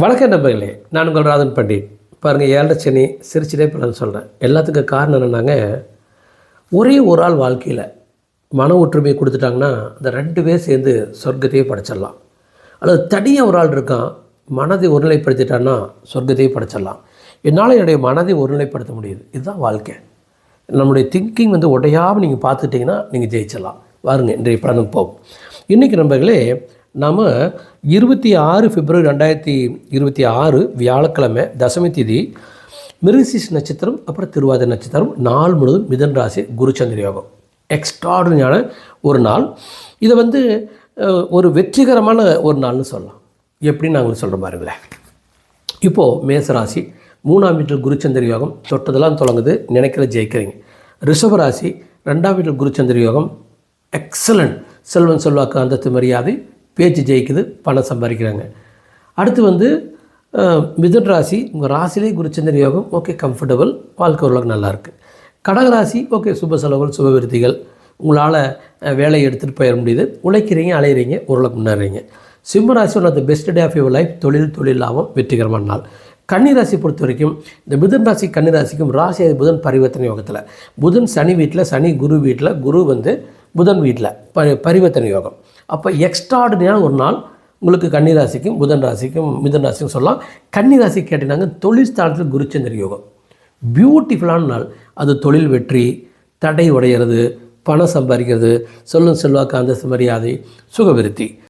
வணக்கம் நண்பர்களே, நான் உங்கள் ராதன் பண்டிட். பாருங்கள், 7.5 சனி சிரிச்சிட்டே பலன்னு சொல்கிறேன். எல்லாத்துக்கும் காரணம் என்னென்னாங்க, ஒரே ஒரு ஆள் வாழ்க்கையில் மன ஒற்றுமையை கொடுத்துட்டாங்கன்னா அந்த 2 பேர் சேர்ந்து சொர்க்கத்தையே படைச்சிடலாம். அல்லது தனியாக ஒரு ஆள் இருக்கான், மனதை ஒருநிலைப்படுத்திட்டான்னா சொர்க்கத்தையே படைச்சிடலாம். என்னால் என்னுடைய மனதை ஒருநிலைப்படுத்த முடியுது. இதுதான் வாழ்க்கை. நம்முடைய திங்கிங் உடையாமல் நீங்கள் பார்த்துட்டிங்கன்னா நீங்கள் ஜெயிச்சிடலாம். வாருங்க இன்றைய பலனுக்கு போகும். இன்றைக்கி நண்பர்களே, நாம் 26 பிப்ரவரி 2026 வியாழக்கிழமை தசமி திதி, மிருகசீரிஷ நட்சத்திரம், அப்புறம் திருவாதிரை நட்சத்திரம், நாள் முழுவதும் மிதன் ராசி, குருச்சந்திர யோகம். எக்ஸ்ட்ராடினரியான ஒரு நாள். இதை ஒரு வெற்றிகரமான ஒரு நாள்னு சொல்லலாம். எப்படின்னு நாங்கள் சொல்கிற பாருங்களேன். இப்போது மேசராசி 3ஆம் வீட்டில் குருச்சந்திர யோகம், தொட்டதெல்லாம் தொடங்குது, நினைக்கிற ஜெயிக்கிறீங்க. ரிஷபராசி 2ஆம் வீட்டில் குருச்சந்திர யோகம், எக்ஸலண்ட். செல்வன் செல்வாக்கு அந்தஸ்து மரியாதை, பேச்சு ஜெயிக்குது, பணம் சம்பாதிக்கிறாங்க. அடுத்து மிதுன் ராசி, உங்கள் ராசிலே குருச்சந்திர யோகம், ஓகே, கம்ஃபர்டபுள், வாழ்க்கை ஓரளவுக்கு நல்லாயிருக்கு. கடகராசி, ஓகே, சுப செலவுகள், சுப விருத்திகள், உங்களால் வேலையை எடுத்துகிட்டு போயிட முடியுது, உழைக்கிறீங்க, அலையிறீங்க, ஓரளவுக்கு முன்னேறீங்க. சிம்ம ராசி one of the best day of your life, தொழில் லாபம், வெற்றிகரமான நாள். கன்னிராசி பொறுத்த வரைக்கும் இந்த மிதுன் ராசி கன்னிராசிக்கும் ராசி புதன் பரிவர்த்தனை யோகத்தில், புதன் சனி வீட்டில், சனி குரு வீட்டில், குரு புதன் வீட்டில் பரிவர்த்தனை யோகம். அப்போ எக்ஸ்ட்ராடினரியான ஒரு நாள் உங்களுக்கு கன்னிராசிக்கும் புதன் ராசிக்கும் மிதன் ராசிக்கும் சொல்லலாம். கன்னிராசி கேட்டினாங்க, தொழில் ஸ்தானத்தில் குருச்சந்திர யோகம், பியூட்டிஃபுல்லான நாள். அது தொழில் வெற்றி, தடை உடையிறது, பணம் சம்பாதிக்கிறது, சொல்லும் செல்வாக்கு அந்தஸ்து மரியாதை, சுகவிருத்தி.